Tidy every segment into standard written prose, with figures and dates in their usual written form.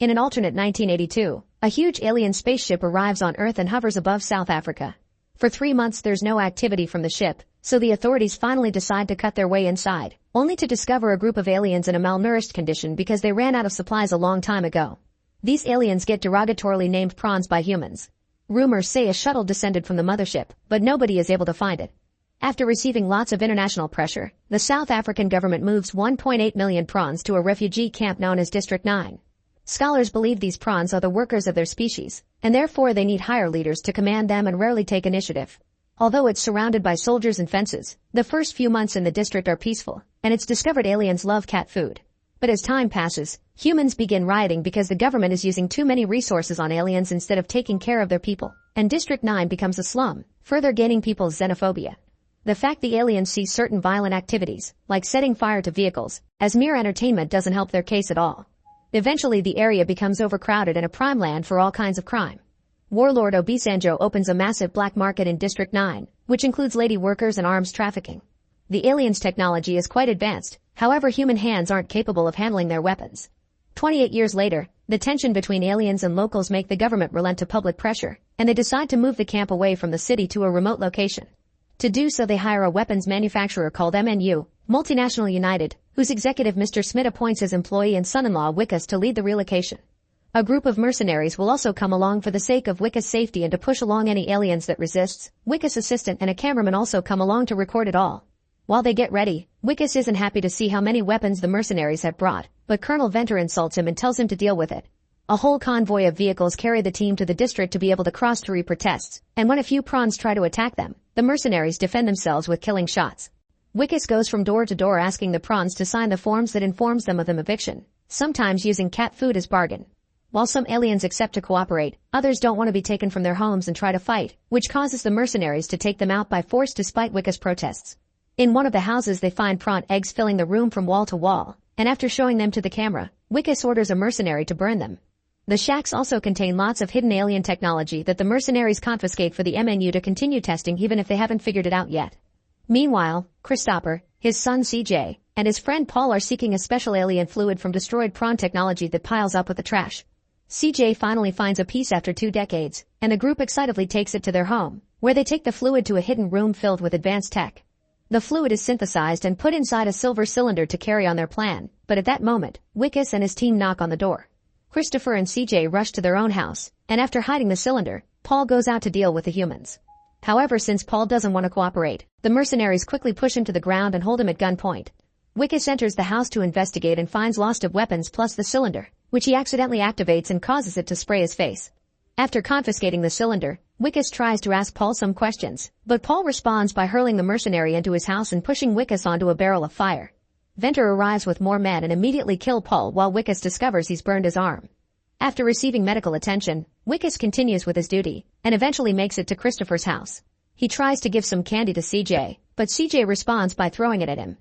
In an alternate 1982, a huge alien spaceship arrives on Earth and hovers above South Africa. For 3 months there's no activity from the ship, so the authorities finally decide to cut their way inside, only to discover a group of aliens in a malnourished condition because they ran out of supplies a long time ago. These aliens get derogatorily named prawns by humans. Rumors say a shuttle descended from the mothership, but nobody is able to find it. After receiving lots of international pressure, the South African government moves 1.8 million prawns to a refugee camp known as District 9. Scholars believe these prawns are the workers of their species, and therefore they need higher leaders to command them and rarely take initiative. Although it's surrounded by soldiers and fences, the first few months in the district are peaceful, and it's discovered aliens love cat food. But as time passes, humans begin rioting because the government is using too many resources on aliens instead of taking care of their people, and District 9 becomes a slum, further gaining people's xenophobia. The fact the aliens see certain violent activities, like setting fire to vehicles, as mere entertainment doesn't help their case at all. Eventually the area becomes overcrowded and a prime land for all kinds of crime. Warlord Obasanjo opens a massive black market in District 9, which includes lady workers and arms trafficking. The aliens' technology is quite advanced, however human hands aren't capable of handling their weapons. 28 years later, the tension between aliens and locals make the government relent to public pressure, and they decide to move the camp away from the city to a remote location. To do so they hire a weapons manufacturer called MNU, Multinational United, whose executive Mr. Smith appoints his employee and son-in-law Wikus to lead the relocation. A group of mercenaries will also come along for the sake of Wikus' safety and to push along any aliens that resists. Wikus' assistant and a cameraman also come along to record it all. While they get ready, Wikus isn't happy to see how many weapons the mercenaries have brought, but Colonel Venter insults him and tells him to deal with it. A whole convoy of vehicles carry the team to the district to be able to cross through protests, and when a few prawns try to attack them, the mercenaries defend themselves with killing shots. Wikus goes from door to door asking the prawns to sign the forms that informs them of the eviction, sometimes using cat food as bargain. While some aliens accept to cooperate, others don't want to be taken from their homes and try to fight, which causes the mercenaries to take them out by force despite Wikus' protests. In one of the houses they find prawn eggs filling the room from wall to wall, and after showing them to the camera, Wikus orders a mercenary to burn them. The shacks also contain lots of hidden alien technology that the mercenaries confiscate for the MNU to continue testing even if they haven't figured it out yet. Meanwhile, Christopher, his son CJ, and his friend Paul are seeking a special alien fluid from destroyed prawn technology that piles up with the trash. CJ finally finds a piece after 2 decades, and the group excitedly takes it to their home, where they take the fluid to a hidden room filled with advanced tech. The fluid is synthesized and put inside a silver cylinder to carry on their plan, but at that moment, Wikus and his team knock on the door. Christopher and CJ rush to their own house, and after hiding the cylinder, Paul goes out to deal with the humans. However, since Paul doesn't want to cooperate, the mercenaries quickly push him to the ground and hold him at gunpoint. Wikus enters the house to investigate and finds lots of weapons plus the cylinder, which he accidentally activates and causes it to spray his face. After confiscating the cylinder, Wikus tries to ask Paul some questions, but Paul responds by hurling the mercenary into his house and pushing Wikus onto a barrel of fire. Venter arrives with more men and immediately kill Paul while Wikus discovers he's burned his arm. After receiving medical attention, Wikus continues with his duty, and eventually makes it to Christopher's house. He tries to give some candy to CJ, but CJ responds by throwing it at him.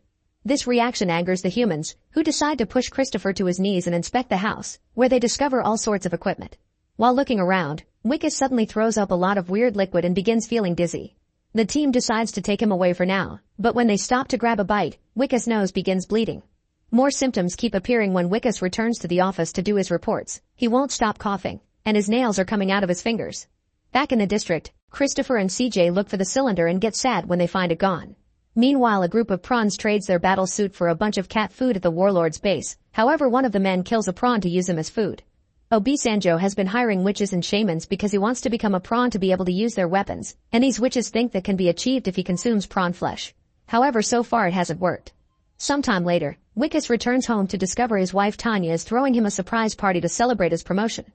This reaction angers the humans, who decide to push Christopher to his knees and inspect the house, where they discover all sorts of equipment. While looking around, Wikus suddenly throws up a lot of weird liquid and begins feeling dizzy. The team decides to take him away for now, but when they stop to grab a bite, Wikus' nose begins bleeding. More symptoms keep appearing when Wikus returns to the office to do his reports. He won't stop coughing, and his nails are coming out of his fingers. Back in the district, Christopher and CJ look for the cylinder and get sad when they find it gone. Meanwhile, a group of prawns trades their battle suit for a bunch of cat food at the warlord's base. However, one of the men kills a prawn to use him as food. Obasanjo has been hiring witches and shamans because he wants to become a prawn to be able to use their weapons, and these witches think that can be achieved if he consumes prawn flesh. However, so far it hasn't worked. Sometime later, Wikus returns home to discover his wife Tanya is throwing him a surprise party to celebrate his promotion.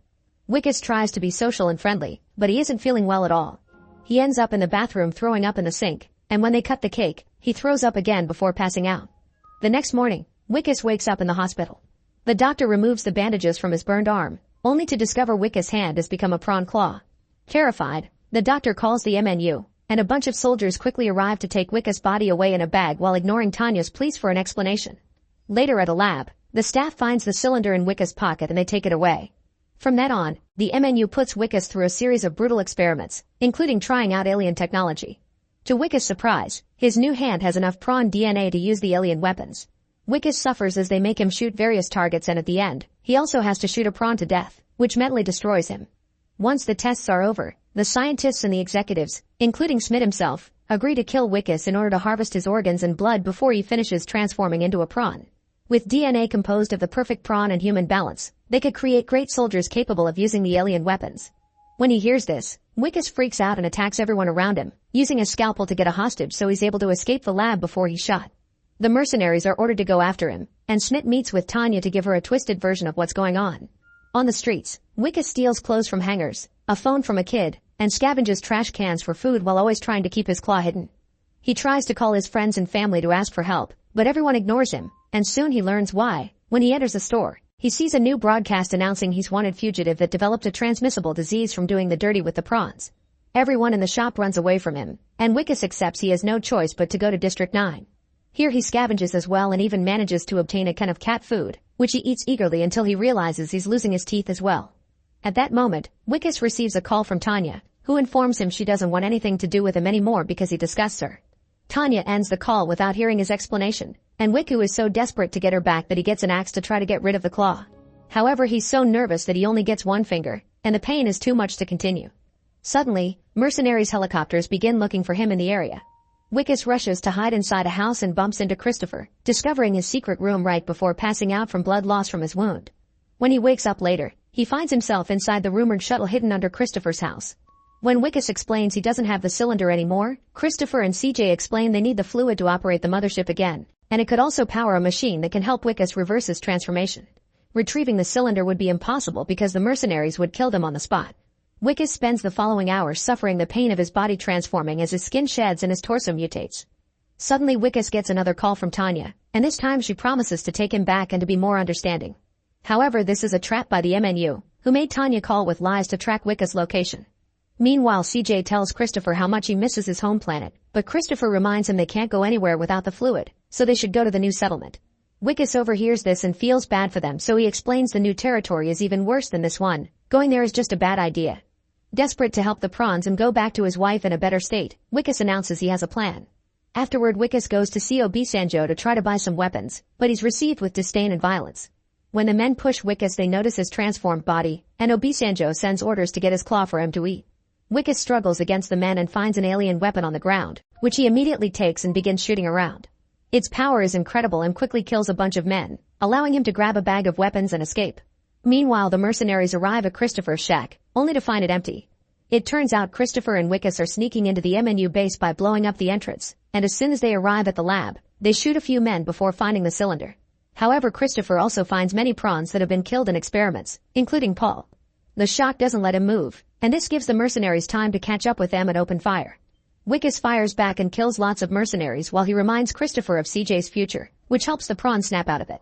Wikus tries to be social and friendly, but he isn't feeling well at all. He ends up in the bathroom throwing up in the sink, and when they cut the cake, he throws up again before passing out. The next morning, Wikus wakes up in the hospital. The doctor removes the bandages from his burned arm, only to discover Wikus' hand has become a prawn claw. Terrified, the doctor calls the MNU, and a bunch of soldiers quickly arrive to take Wikus' body away in a bag while ignoring Tanya's pleas for an explanation. Later at a lab, the staff finds the cylinder in Wikus' pocket and they take it away. From that on, the MNU puts Wikus through a series of brutal experiments, including trying out alien technology. To Wikus' surprise, his new hand has enough prawn DNA to use the alien weapons. Wikus suffers as they make him shoot various targets, and at the end, he also has to shoot a prawn to death, which mentally destroys him. Once the tests are over, the scientists and the executives, including Smith himself, agree to kill Wikus in order to harvest his organs and blood before he finishes transforming into a prawn. With DNA composed of the perfect prawn and human balance, they could create great soldiers capable of using the alien weapons. When he hears this, Wikus freaks out and attacks everyone around him, using a scalpel to get a hostage so he's able to escape the lab before he's shot. The mercenaries are ordered to go after him, and Smith meets with Tanya to give her a twisted version of what's going on. On the streets, Wikus steals clothes from hangers, a phone from a kid, and scavenges trash cans for food while always trying to keep his claw hidden. He tries to call his friends and family to ask for help, but everyone ignores him, and soon he learns why. When he enters a store, he sees a new broadcast announcing he's wanted fugitive that developed a transmissible disease from doing the dirty with the prawns. Everyone in the shop runs away from him, and Wikus accepts he has no choice but to go to District 9. Here he scavenges as well and even manages to obtain a can of cat food, which he eats eagerly until he realizes he's losing his teeth as well. At that moment, Wikus receives a call from Tanya, who informs him she doesn't want anything to do with him anymore because he disgusts her. Tanya ends the call without hearing his explanation, and Wikus is so desperate to get her back that he gets an axe to try to get rid of the claw. However, he's so nervous that he only gets one finger, and the pain is too much to continue. Suddenly, mercenaries' helicopters begin looking for him in the area. Wikus rushes to hide inside a house and bumps into Christopher, discovering his secret room right before passing out from blood loss from his wound. When he wakes up later, he finds himself inside the rumored shuttle hidden under Christopher's house. When Wikus explains he doesn't have the cylinder anymore, Christopher and CJ explain they need the fluid to operate the mothership again, and it could also power a machine that can help Wikus reverse his transformation. Retrieving the cylinder would be impossible because the mercenaries would kill them on the spot. Wikus spends the following hours suffering the pain of his body transforming as his skin sheds and his torso mutates. Suddenly Wikus gets another call from Tanya, and this time she promises to take him back and to be more understanding. However, this is a trap by the MNU, who made Tanya call with lies to track Wikus' location. Meanwhile, CJ tells Christopher how much he misses his home planet, but Christopher reminds him they can't go anywhere without the fluid, so they should go to the new settlement. Wikus overhears this and feels bad for them, so he explains the new territory is even worse than this one. Going there is just a bad idea. Desperate to help the prawns and go back to his wife in a better state, Wikus announces he has a plan. Afterward, Wikus goes to see Obasanjo to try to buy some weapons, but he's received with disdain and violence. When the men push Wikus, they notice his transformed body, and Obasanjo sends orders to get his claw for him to eat. Wikus struggles against the men and finds an alien weapon on the ground, which he immediately takes and begins shooting around. Its power is incredible and quickly kills a bunch of men, allowing him to grab a bag of weapons and escape. Meanwhile, the mercenaries arrive at Christopher's shack, only to find it empty. It turns out Christopher and Wikus are sneaking into the MNU base by blowing up the entrance, and as soon as they arrive at the lab, they shoot a few men before finding the cylinder. However, Christopher also finds many prawns that have been killed in experiments, including Paul. The shock doesn't let him move, and this gives the mercenaries time to catch up with them and open fire. Wikus fires back and kills lots of mercenaries while he reminds Christopher of CJ's future, which helps the prawn snap out of it.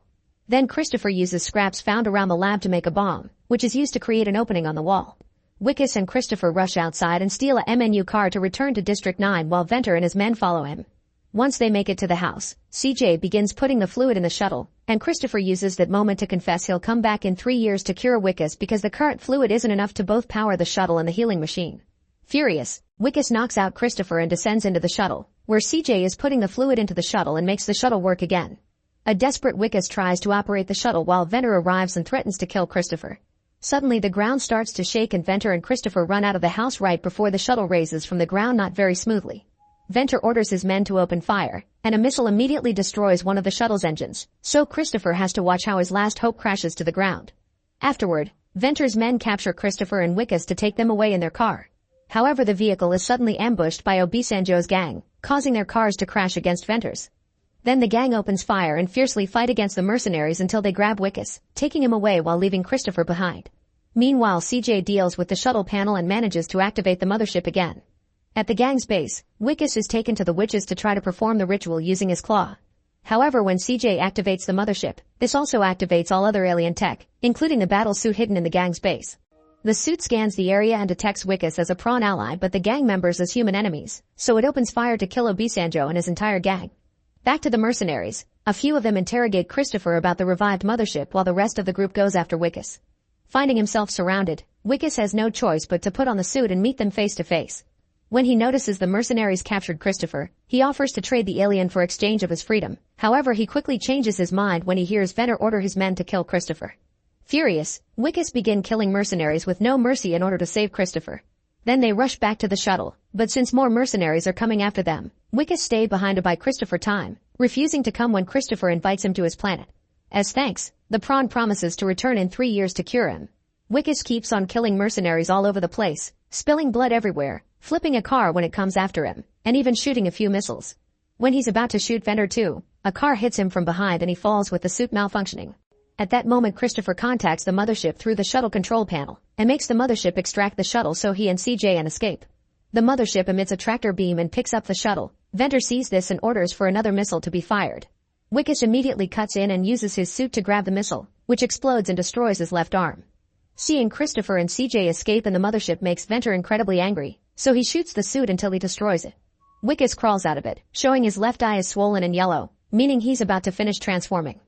Then Christopher uses scraps found around the lab to make a bomb, which is used to create an opening on the wall. Wikus and Christopher rush outside and steal a MNU car to return to District 9 while Venter and his men follow him. Once they make it to the house, CJ begins putting the fluid in the shuttle, and Christopher uses that moment to confess he'll come back in 3 years to cure Wikus because the current fluid isn't enough to both power the shuttle and the healing machine. Furious, Wikus knocks out Christopher and descends into the shuttle, where CJ is putting the fluid into the shuttle and makes the shuttle work again. A desperate Wikus tries to operate the shuttle while Venter arrives and threatens to kill Christopher. Suddenly the ground starts to shake and Venter and Christopher run out of the house right before the shuttle raises from the ground not very smoothly. Venter orders his men to open fire, and a missile immediately destroys one of the shuttle's engines, so Christopher has to watch how his last hope crashes to the ground. Afterward, Venter's men capture Christopher and Wikus to take them away in their car. However, the vehicle is suddenly ambushed by Obasanjo's gang, causing their cars to crash against Venter's. Then the gang opens fire and fiercely fight against the mercenaries until they grab Wikus, taking him away while leaving Christopher behind. Meanwhile, CJ deals with the shuttle panel and manages to activate the mothership again. At the gang's base, Wikus is taken to the witches to try to perform the ritual using his claw. However, when CJ activates the mothership, this also activates all other alien tech, including the battle suit hidden in the gang's base. The suit scans the area and detects Wikus as a prawn ally but the gang members as human enemies, so it opens fire to kill Obasanjo and his entire gang. Back to the mercenaries, a few of them interrogate Christopher about the revived mothership while the rest of the group goes after Wikus. Finding himself surrounded, Wikus has no choice but to put on the suit and meet them face to face. When he notices the mercenaries captured Christopher, he offers to trade the alien for exchange of his freedom. However, he quickly changes his mind when he hears Venter order his men to kill Christopher. Furious, Wikus begin killing mercenaries with no mercy in order to save Christopher. Then they rush back to the shuttle, but since more mercenaries are coming after them, Wikus stayed behind to buy Christopher time, refusing to come when Christopher invites him to his planet. As thanks, the Prawn promises to return in 3 years to cure him. Wikus keeps on killing mercenaries all over the place, spilling blood everywhere, flipping a car when it comes after him, and even shooting a few missiles. When he's about to shoot Venter too, a car hits him from behind and he falls with the suit malfunctioning. At that moment Christopher contacts the mothership through the shuttle control panel, and makes the mothership extract the shuttle so he and CJ can escape. The mothership emits a tractor beam and picks up the shuttle. Venter sees this and orders for another missile to be fired. Wikus immediately cuts in and uses his suit to grab the missile, which explodes and destroys his left arm. Seeing Christopher and CJ escape and the mothership makes Venter incredibly angry, so he shoots the suit until he destroys it. Wikus crawls out of it, showing his left eye is swollen and yellow, meaning he's about to finish transforming.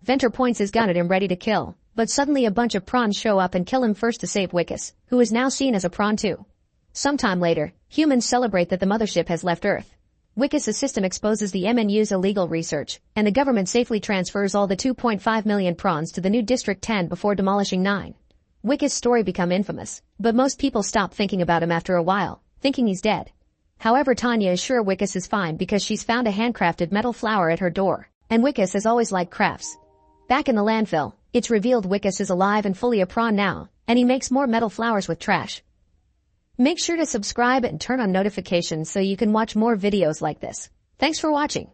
Venter points his gun at him ready to kill, but suddenly a bunch of prawns show up and kill him first to save Wikus, who is now seen as a prawn too. Sometime later, humans celebrate that the mothership has left Earth. Wikus' system exposes the MNU's illegal research, and the government safely transfers all the 2.5 million prawns to the new District 10 before demolishing 9. Wikus' story become infamous, but most people stop thinking about him after a while, thinking he's dead. However, Tanya is sure Wikus is fine because she's found a handcrafted metal flower at her door, and Wikus has always liked crafts. Back in the landfill, it's revealed Wikus is alive and fully a prawn now, and he makes more metal flowers with trash. Make sure to subscribe and turn on notifications so you can watch more videos like this. Thanks for watching.